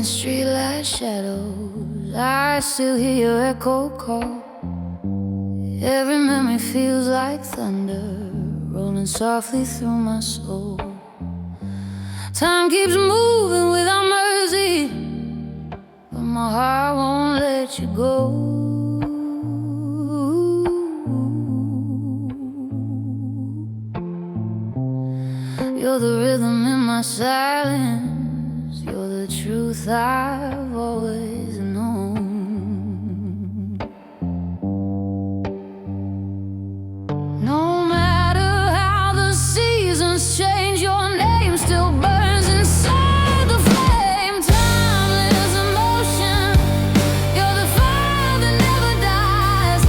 streetlight shadows, I still hear your echo call. Every memory feels like thunder, rolling softly through my soul. Time keeps moving without mercy, but my heart won't let you go. You're the rhythm in my silence, you're the truth I've always known. No matter how the seasons change, your name still burns inside the flame. Timeless emotion, you're the fire that never dies.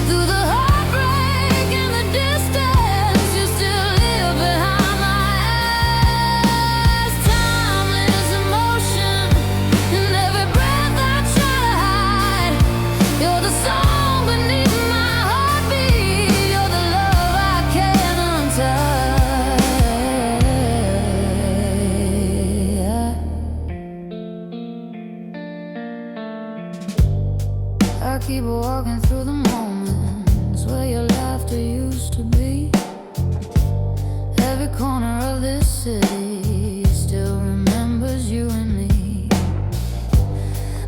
Through the heartbreak and the distance, you still live behind my eyes. Timeless emotion, in every breath I try to hide. You're the song beneath my heartbeat, you're the love I can't untie. I keep walking through the moments where your laughter used to be. Every corner of this city still remembers you and me.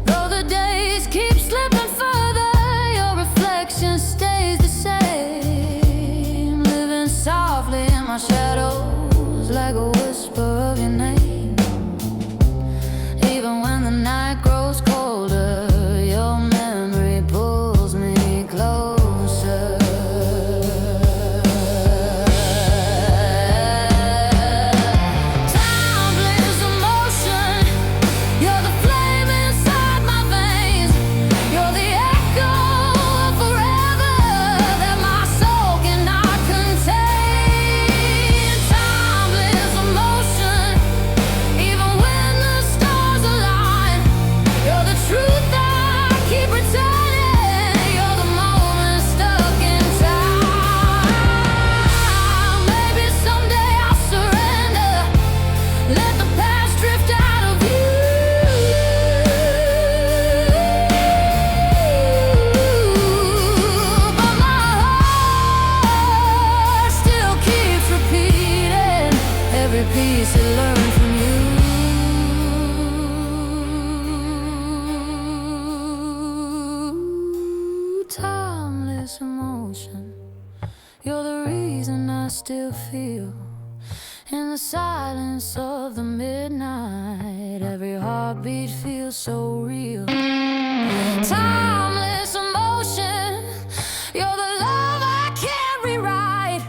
Though the days keep slipping further, your reflection stays the same. Living softly in my shadows, like a whisper of your name. Even when the night grows colder, your memory pulls me closer. Timeless emotion, you're the flame inside my veins. You're the echo of forever that my soul cannot contain. Timeless emotion, even when the stars align, you're the truth I keep returning. You're the moment stuck in time. Maybe someday I'll surrender, let the past drift out of view. But my heart still keeps repeating every piece it learned from you. Timeless emotion, you're the reason I still feel. In the silence of the midnight, every heartbeat feels so real. Timeless emotion, you're the love I can't rewrite.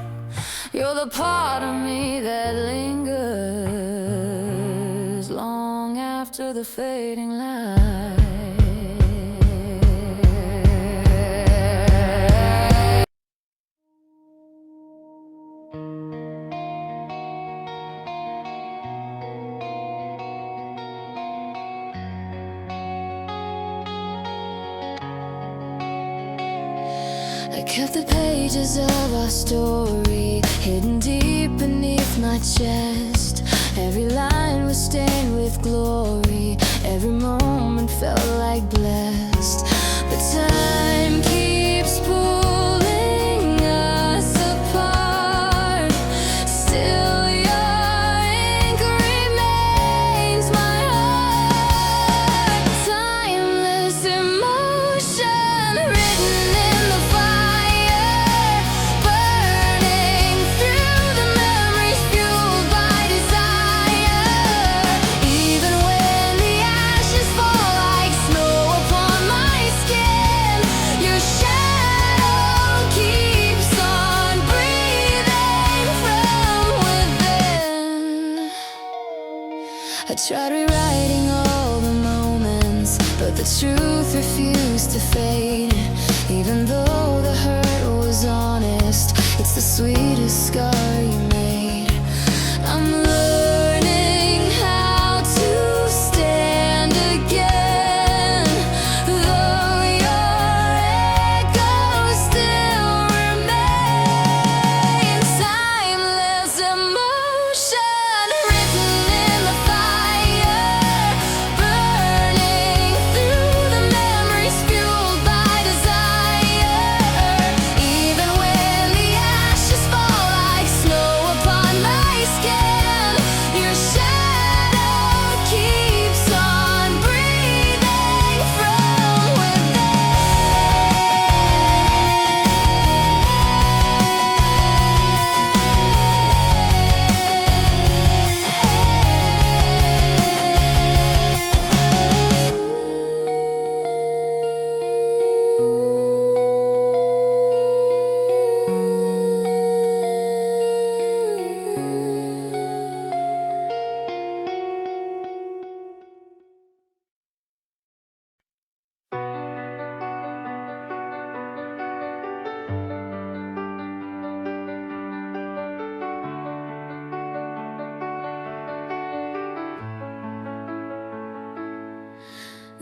You're the part of me that lingers long after the fading light. I kept the pages of our story hidden deep beneath my chest. Every line was stained with glory, every moment felt like blessed. But time keeps pulling us apart. Still your ink remains my heart. Timeless emotion, written in the fire, burning through the memories fueled by desire. Even when the ashes fall like snow upon my skin, your shadow keeps on breathing from within. I tried rewriting all the moments, but the truth refused to fade. Even though the hurt was honest, it's the sweetest scar you made. I'm learning how to stand again, though your echo still remains. Timeless emotion, written in the fire, burning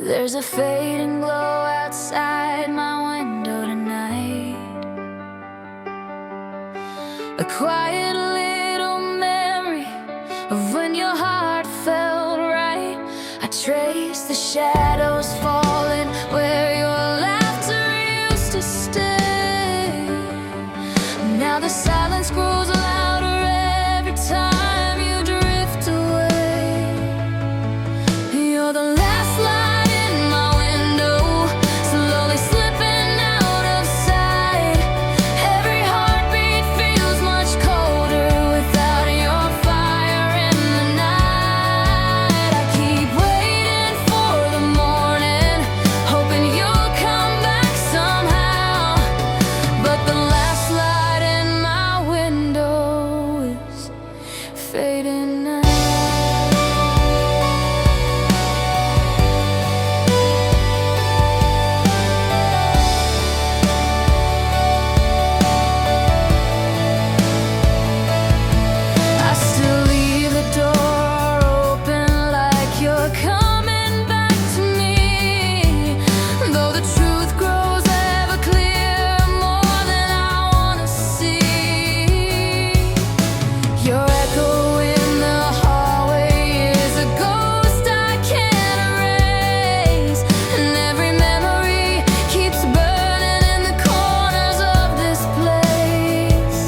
There's a fading glow outside my window tonight, a quiet little memory of when your heart felt right. I trace the shadows falling where your laughter used to stay. Now the silence grows louder every time you drift away. You're the last light in my window, slowly slipping out of sight. Every heartbeat feels much colder without your fire in the night. I keep waiting for the morning, hoping you'll come back somehow. But the last light in my window is fading now. I still leave the door open like you're coming back to me. Though the truth grows ever clearer, more than I wanna see. Your echo in the hallway is a ghost I can't erase, and every memory keeps burning in the corners of this place.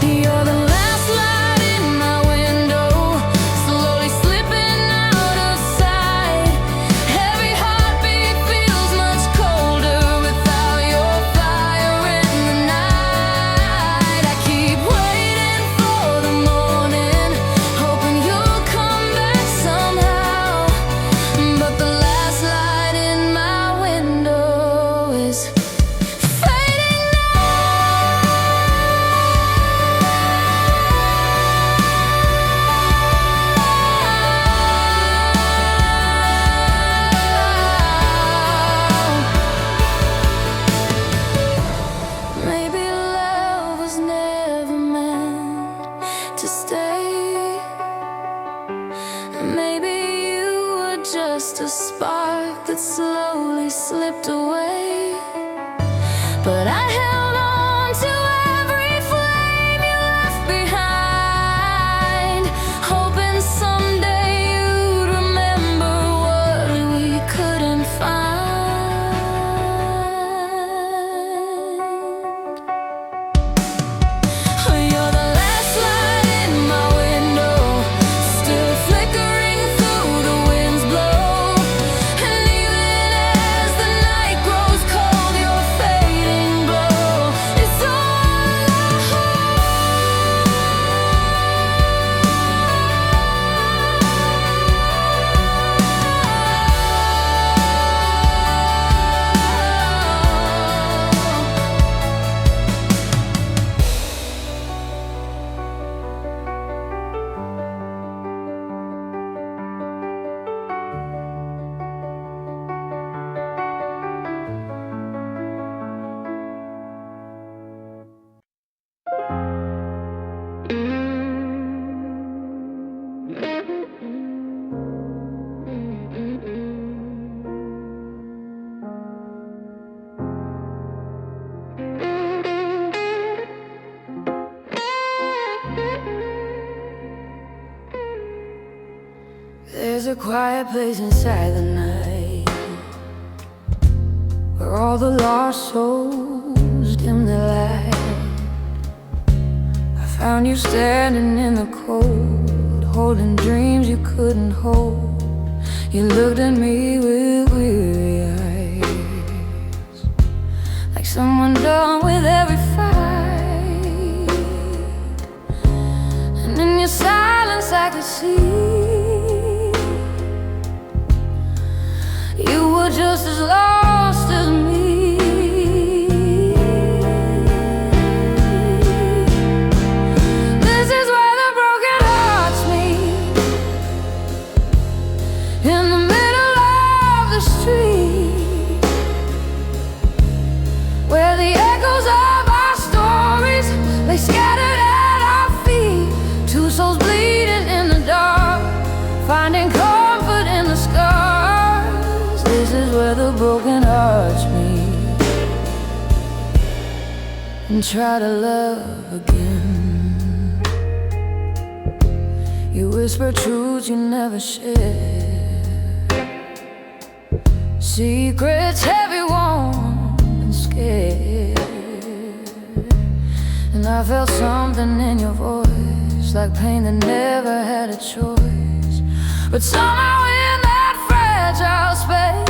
You're the last light in my window, slowly slipping out of sight. Every heartbeat feels much colder without your fire in the night. I keep waiting for the morning, hoping you'll come back somehow. But the last light in my window is fading now. Maybe love was never meant to stay. Maybe you were just a spark that slowly slipped away. But I held on to every flame you left behind, hoping someday you'd remember what we couldn't find. You're the last light in my window, still flickering through the wind's blow. And even as the night grows cold, your fading glow is all I There's a quiet place inside the night, where all the lost souls dim their light. I found you standing in the cold, holding dreams you couldn't hold. You looked at me with weary eyes, like someone done with every fight. And in your silence I could see you were just as lost as me. This is where the broken hearts meet, in the middle of the street, where the echoes of our stories lay scattered at our feet. Two souls bleeding in the dark, finding comfort in the scars. broken hearts meet and try to love again. You whisper truths you never share, secrets heavy, warm and scared. And I felt something in your voice, like pain that never had a choice. But somehow in that fragile space,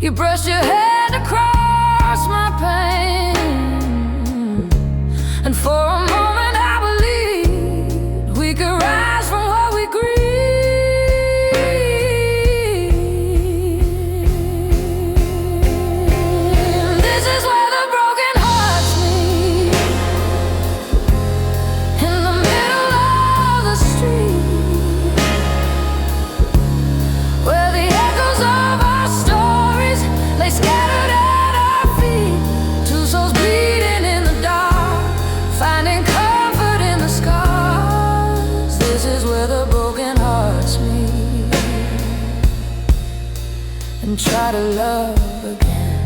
you brushed your hand across my pain. And for a moment I believed we could rise from what we grieved. This is where the broken hearts meet, in the middle of the street, where the echoes of our stories lay scattered at our feet. Two souls bleeding in the dark, finding comfort in the scars. This is where the broken hearts meet and try to love again.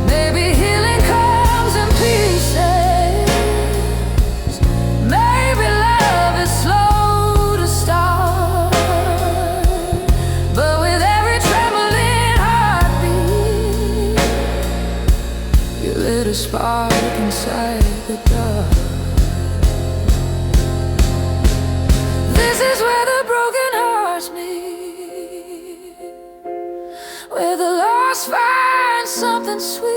Maybe healing comes in pieces, maybe love is slow to start. But with every trembling heartbeat, you lit a spark inside the dark. This is where the broken hearts meet, where the lost find something sweet.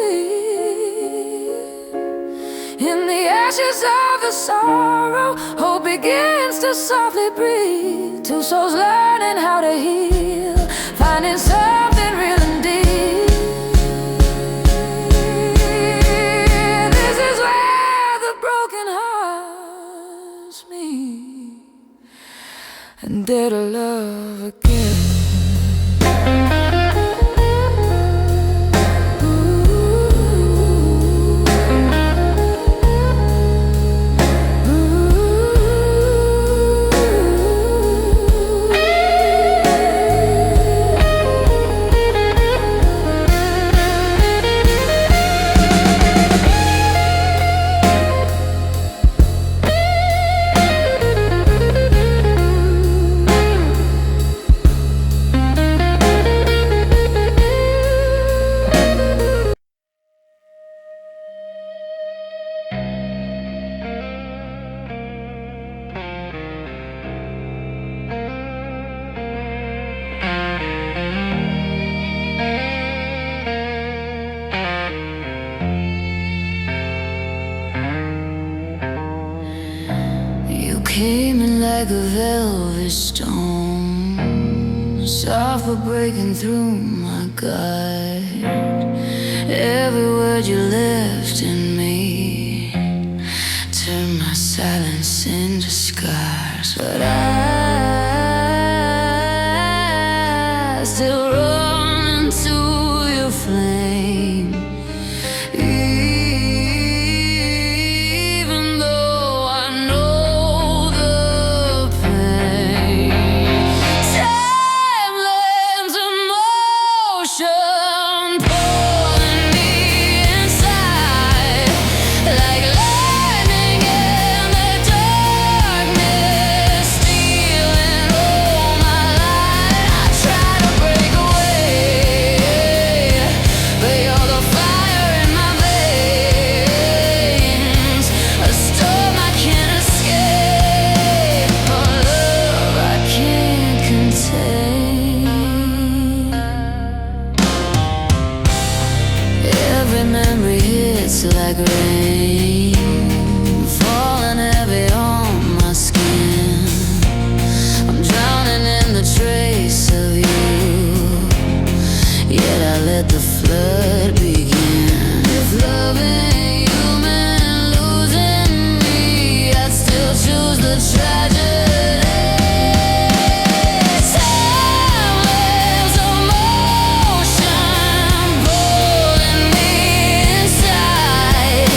In the ashes of the sorrow, hope begins to softly breathe. Two souls learning how to heal, finding something real and deep. This is where the broken hearts meet and dare to love again. Came in like a velvet storm, soft but breaking through my guard. Every word you left in me turned my silence into scars. But I still run into your flame, even though I know the pain. Timeless emotion pulling me inside, like lightning in the darkness, stealing all my light. I try to break away, but you're the fire in my veins, a storm I can't escape, a love I can't contain. Every memory hits like rain, falling heavy on my skin. I'm drowning in the trace of you, yet I let the flood begin. If loving you meant losing me, I'd still choose the tragedy. Timeless emotion pulling me inside,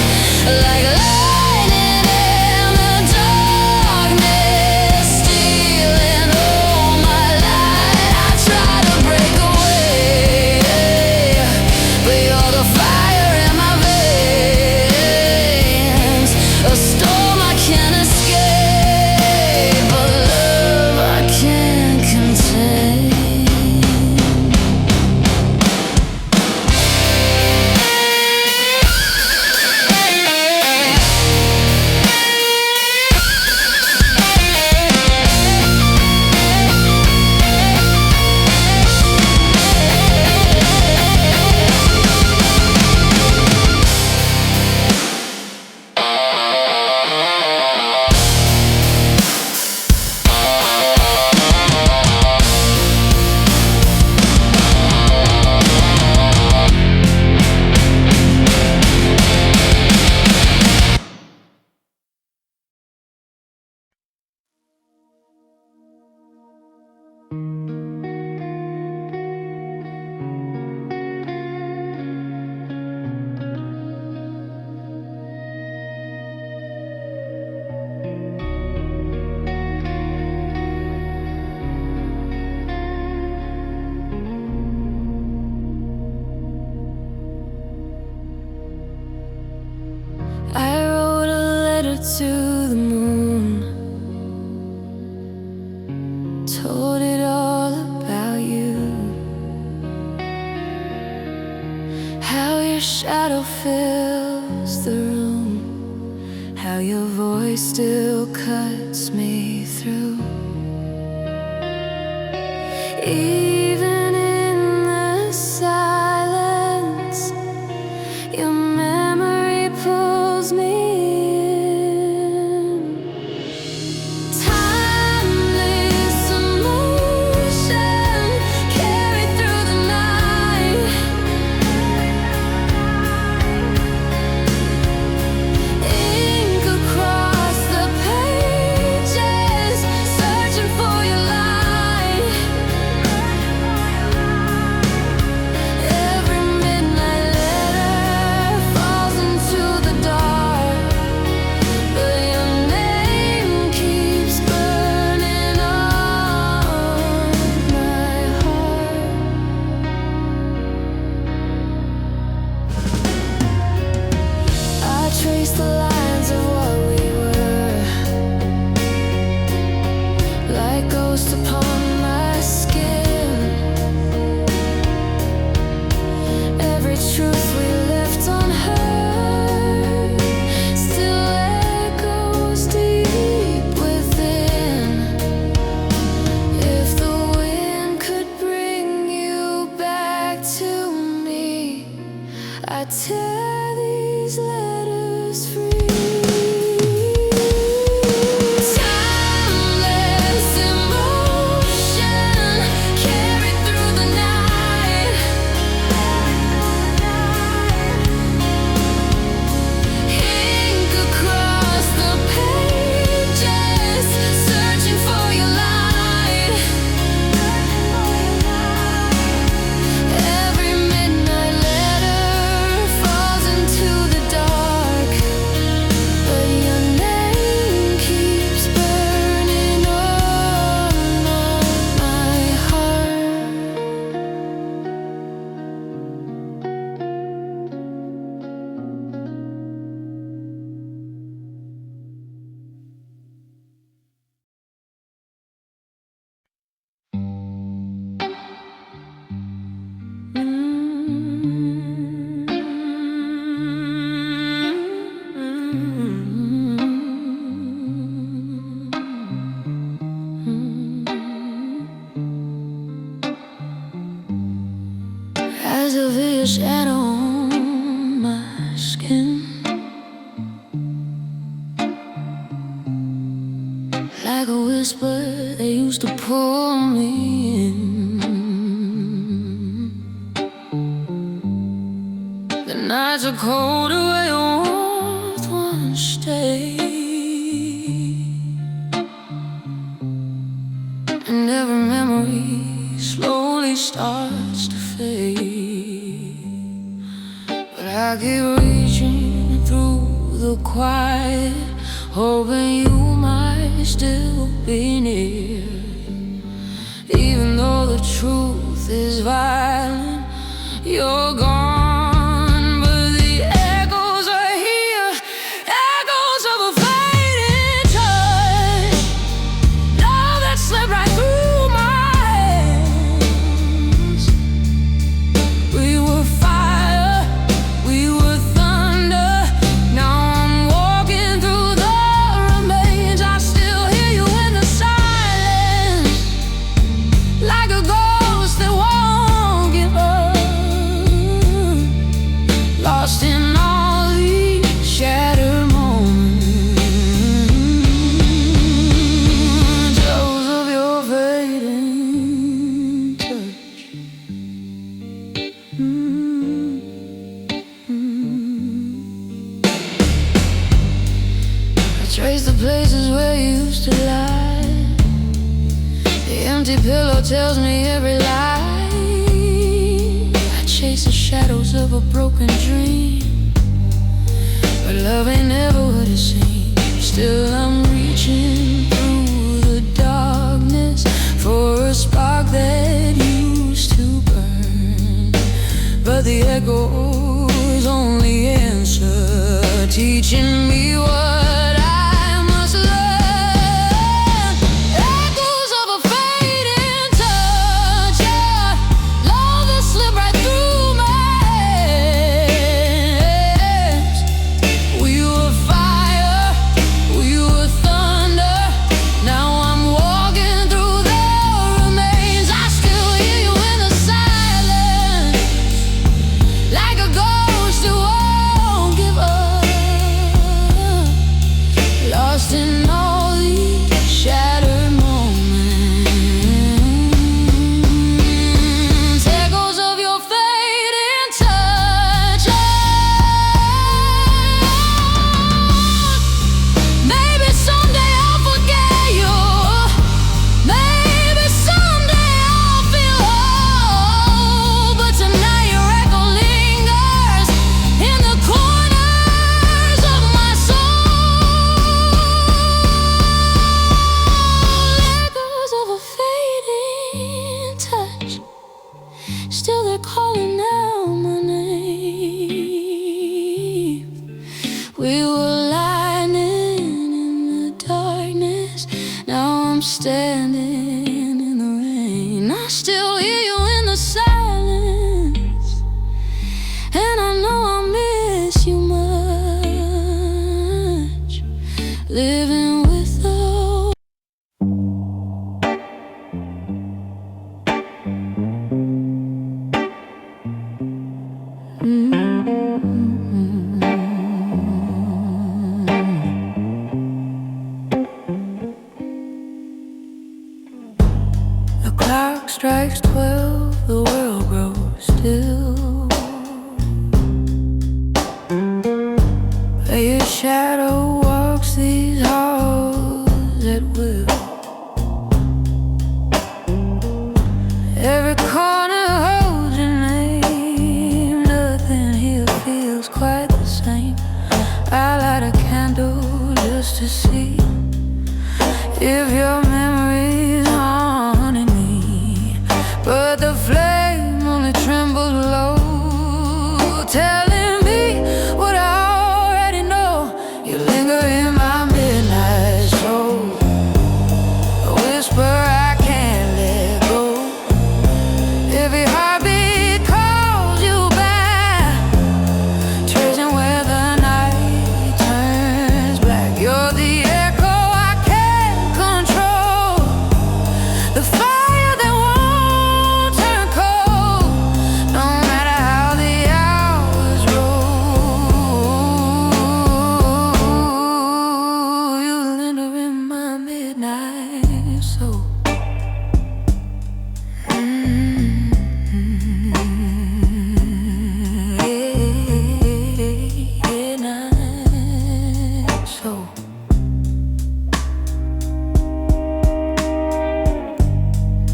to the moon, told it all about you, how your shadow fills the room, how your voice still cuts me through. Even in the silence, your memory pulls me in. Timeless emotion carried through the night. Ink across the pages, searching for your light. Every midnight letter falls into the dark, but your name keeps burning on my heart. I trace the lines of what we were, like ghosts upon my skin. Every truth we left unheard still echoes deep within. If the wind could bring you back to me, I'd tear these letters free. Timeless emotion carried through the night. Ink across the pages, searching for your light. Every midnight letter falls into the dark, but your name keeps burning on my heart. As a vivid shadow on my skin, like a whisper they used to pull me in. The nights are colder where your warmth once stayed, and every memory slowly starts to fade. But I keep reaching through the quiet, hoping you might still be near. Even though the truth is violent, you're gone, but the echoes are here, echoes of a fading touch, love that slipped right through my hands. We were fire, we were thunder. Now I'm walking through the remains. I still hear you in the silence, like a ghost that won't give up. Lost in all these shattered moments, echoes of your fading touch. I trace the places where you used to lie. The empty pillow tells me every lie. I chase the shadows of a broken dream, but love ain't never what it seems. Still I'm reaching through the darkness for a spark that used to burn, but the echoes only answer, teaching me what I calling out my name. We were lightning in the darkness. Now I'm standing in the rain. I still hear you in the silence, and I know I miss you much. Living with the The clock strikes 12, the world grows still. Your shadow walks these halls at will. Every corner holds your name. Nothing here feels quite the same. I light a candle just to see if your memory's haunting me, but the flame only trembles low, telling me what I already know. You linger in my midnight soul, a whisper I can't let go. Every heartbeat calls you back, tracing where the night turns black. You're the echo I can't control, the fire that won't turn cold, no matter how the hours roll. You linger in my midnight soul. Midnight soul.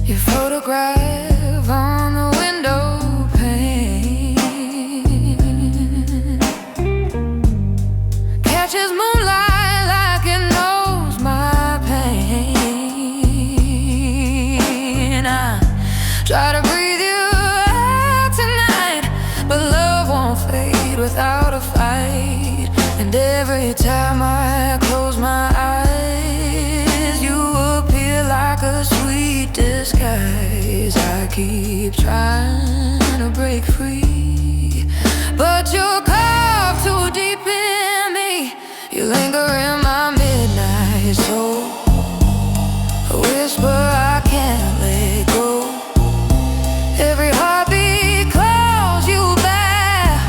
Your photograph on the window pane catches moonlight like it knows my pain. I try to breathe you out tonight, but love won't fade without a fight. And every time I close my eyes, you appear like a sweet disguise. I keep trying to break free, but you're carved too deep in me. You linger in my midnight soul, a whisper I can't let go. Every heartbeat calls you back,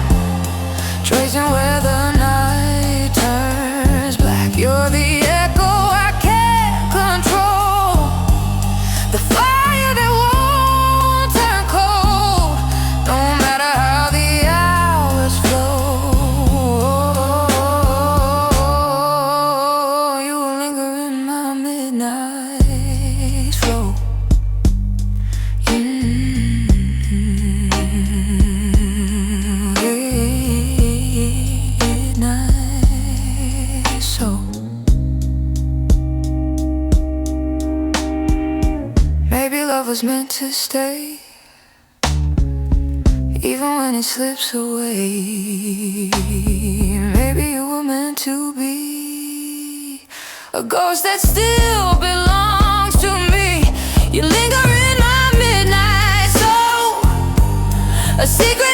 tracing where the night turns black. You're the echo I can't control, the fire that won't turn cold, no matter how the hours flow. You linger in my midnight flow. Midnight soul. Maybe love was meant to stay, even when it slips away. Maybe you were meant to be a ghost that still belongs to me. You linger in my midnight soul, a secret